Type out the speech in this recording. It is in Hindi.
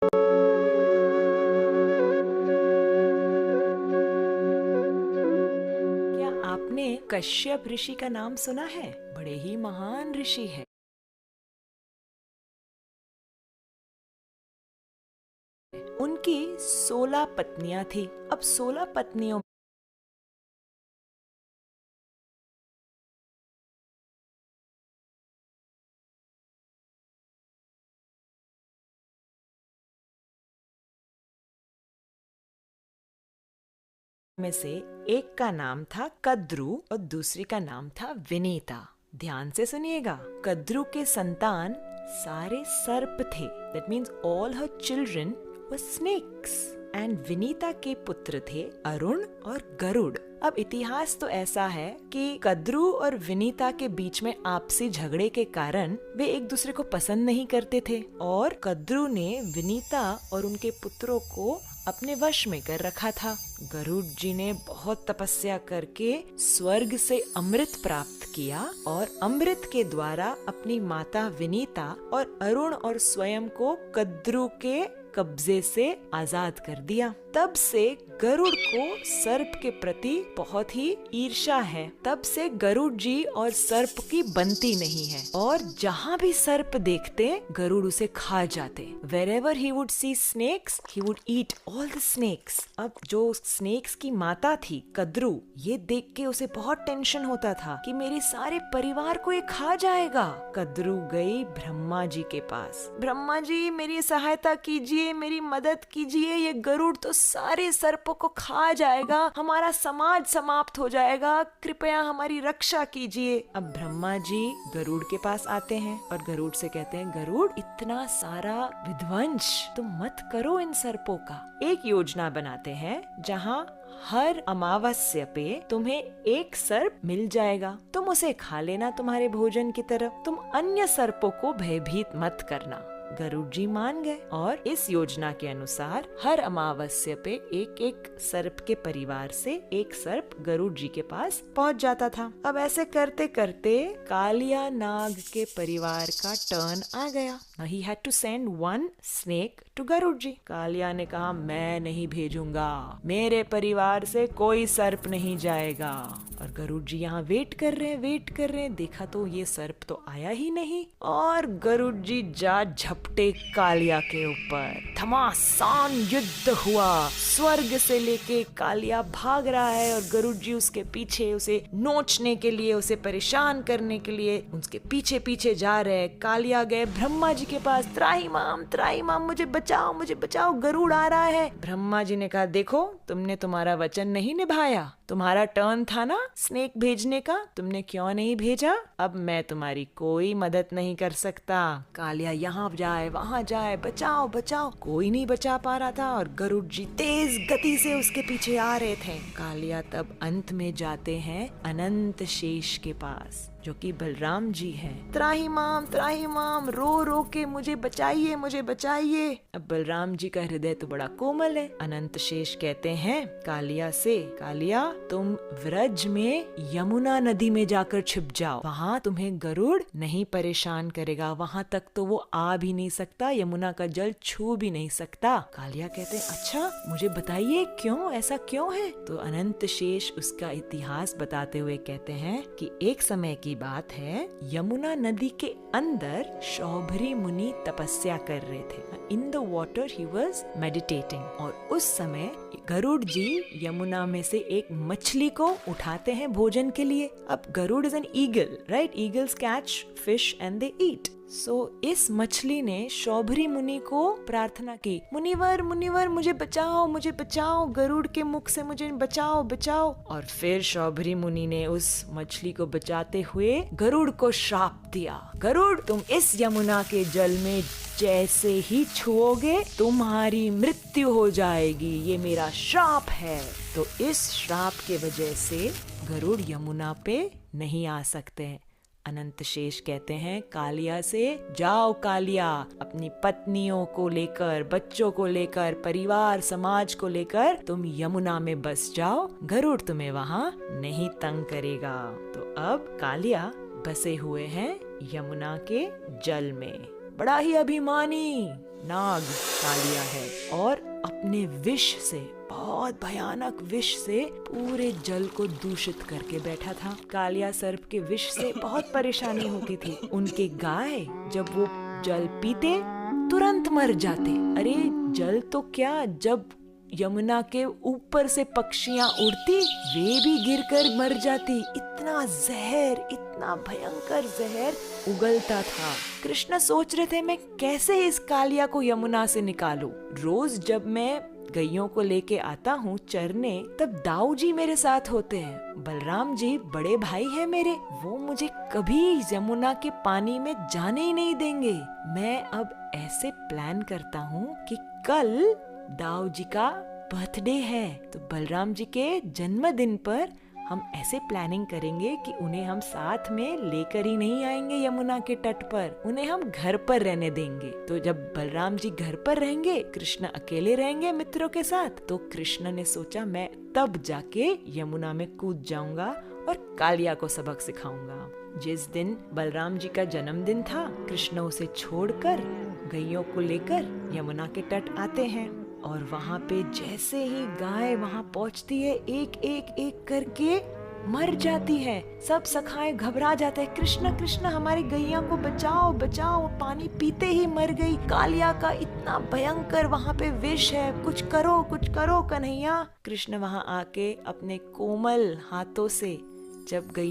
क्या आपने कश्यप ऋषि का नाम सुना है? बड़े ही महान ऋषि है। उनकी 16 पत्नियां थी। अब 16 पत्नियों में से एक का नाम था कद्रु और दूसरी का नाम था विनीता। ध्यान से सुनिएगा। कद्रु के संतान सारे सर्प थे। That means all her children were snakes. And Vinita के पुत्र थे अरुण और गरुड़। अब इतिहास तो ऐसा है कि कद्रु और विनीता के बीच में आपसी झगड़े के कारण वे एक दूसरे को पसंद नहीं करते थे और कद्रु ने विनीता और उनके पुत्रों को अपने वश में कर रखा था। गरुड़ जी ने बहुत तपस्या करके स्वर्ग से अमृत प्राप्त किया और अमृत के द्वारा अपनी माता विनीता और अरुण और स्वयं को कद्रु के कब्जे से आजाद कर दिया। तब से गरुड़ को सर्प के प्रति बहुत ही ईर्ष्या है। तब से गरुड़ जी और सर्प की बनती नहीं है और जहाँ भी सर्प देखते गरुड़ उसे खा जाते। Wherever he would see snakes, he would eat all the snakes। अब जो स्नेक्स की माता थी कद्रु, ये देख के उसे बहुत टेंशन होता था कि मेरे सारे परिवार को ये खा जाएगा। कद्रु गई ब्रह्मा जी के पास। ब्रह्मा जी, मेरी सहायता कीजिए, मेरी मदद कीजिए, ये गरुड़ तो सारे सर्पों को खा जाएगा, हमारा समाज समाप्त हो जाएगा, कृपया हमारी रक्षा कीजिए। अब ब्रह्मा जी गरुड़ के पास आते हैं और गरुड़ से कहते हैं, गरुड़, इतना सारा विध्वंस तुम मत करो इन सर्पों का। एक योजना बनाते हैं जहाँ हर अमावस्या पे तुम्हें एक सर्प मिल जाएगा, तुम उसे खा लेना तुम्हारे भोजन की तरह, तुम अन्य सर्पों को भयभीत मत करना। गरुड़ जी मान गए और इस योजना के अनुसार हर अमावस्या पे एक एक सर्प के परिवार से एक सर्प गरुड़ जी के पास पहुंच जाता था। अब ऐसे करते करते कालिया नाग के परिवार का टर्न आ गया। He had to send one snake to Garuda जी। कालिया ने कहा, मैं नहीं भेजूंगा, मेरे परिवार से कोई सर्प नहीं जाएगा। और गरुड़ जी यहाँ वेट कर रहे हैं। देखा तो ये सर्प तो आया ही नहीं और गरुड़ जी जा झपटे कालिया के ऊपर। घमासान युद्ध हुआ। स्वर्ग से लेके कालिया भाग रहा है और गरुड़ जी उसके पीछे, उसे नोचने के लिए, उसे परेशान करने के लिए उसके पीछे पीछे जा रहे हैं। कालिया गए ब्रह्मा जी के पास, त्राहिमाम मुझे बचाओ, गरुड़ आ रहा है। ब्रह्मा जी ने कहा, देखो तुमने तुम्हारा वचन नहीं निभाया, तुम्हारा टर्न था ना स्नेक भेजने का, तुमने क्यों नहीं भेजा? अब मैं तुम्हारी कोई मदद नहीं कर सकता। कालिया यहाँ जाए वहाँ जाए, बचाओ, कोई नहीं बचा पा रहा था और गरुड़ जी तेज गति से उसके पीछे आ रहे थे। कालिया तब अंत में जाते हैं अनंत शेष के पास, जो कि बलराम जी हैं। त्राहिमाम रो रो के मुझे बचाइए। अब बलराम जी का हृदय तो बड़ा कोमल है। अनंत शेष कहते हैं कालिया से, कालिया तुम व्रज में यमुना नदी में जाकर छिप जाओ, वहाँ तुम्हें गरुड़ नहीं परेशान करेगा, वहाँ तक तो वो आ भी नहीं सकता, यमुना का जल छू भी नहीं सकता। कालिया कहते हैं, अच्छा मुझे बताइए क्यों, ऐसा क्यों है? तो अनंत शेष उसका इतिहास बताते हुए कहते हैं कि एक समय की बात है, यमुना नदी के अंदर शौभरी मुनि तपस्या कर रहे थे। In the water he was meditating और उस समय गरुड़ जी यमुना में से एक मछली को उठाते हैं भोजन के लिए। अब Garud is an eagle, right? Eagles catch fish and they eat. So इस मछली ने शौभरी मुनि को प्रार्थना की, मुनिवर मुझे बचाओ, गरुड़ के मुख से मुझे बचाओ। और फिर शौभरी मुनि ने उस मछली को बचाते हुए गरुड़ को श्राप दिया, गरुड़ तुम इस यमुना के जल में जैसे ही छुओगे तुम्हारी मृत्यु हो जाएगी, ये मेरा श्राप है। तो इस श्राप के वजह से गरुड़ यमुना पे नहीं आ सकते। अनंत शेष कहते हैं कालिया से, जाओ कालिया, अपनी पत्नियों को लेकर, बच्चों को लेकर, परिवार समाज को लेकर तुम यमुना में बस जाओ, गरुड़ तुम्हें वहाँ नहीं तंग करेगा। तो अब कालिया बसे हुए हैं यमुना के जल में। बड़ा ही अभिमानी नाग कालिया है और अपने विष से, बहुत भयानक विष से पूरे जल को दूषित करके बैठा था। कालिया सर्प के विष से बहुत परेशानी होती थी। उनके गाय जब वो जल पीते तुरंत मर जाते। अरे जल तो क्या, जब यमुना के ऊपर से पक्षियां उड़ती वे भी गिरकर मर जाती। इतना जहर, इतना भयंकर जहर उगलता था। कृष्ण सोच रहे थे मैं कैसे इस कालिया को यमुना से निकालूं। रोज जब मैं गैयों को लेके आता हूँ चरने, तब दाऊ जी मेरे साथ होते हैं। बलराम जी बड़े भाई हैं मेरे, वो मुझे कभी यमुना के पानी में जाने ही नहीं देंगे। मैं अब ऐसे प्लान करता हूँ कि कल दाऊ जी का बर्थडे है, तो बलराम जी के जन्मदिन पर हम ऐसे प्लानिंग करेंगे कि उन्हें हम साथ में लेकर ही नहीं आएंगे यमुना के तट पर, उन्हें हम घर पर रहने देंगे। तो जब बलराम जी घर पर रहेंगे, कृष्ण अकेले रहेंगे मित्रों के साथ, तो कृष्ण ने सोचा मैं तब जाके यमुना में कूद जाऊंगा और कालिया को सबक सिखाऊंगा। जिस दिन बलराम जी का जन्मदिन था, कृष्ण उसे छोड़कर गैयों को लेकर यमुना के तट आते हैं और वहाँ पे जैसे ही गाय वहाँ पहुँचती है, एक एक एक करके मर जाती है। सब सखाए घबरा जाते हैं, कृष्ण कृष्ण हमारी गैया को बचाओ बचाओ, पानी पीते ही मर गई। कालिया का इतना भयंकर वहाँ पे विष है, कुछ करो कन्हैया। कृष्ण वहाँ आके अपने कोमल हाथों से जब गई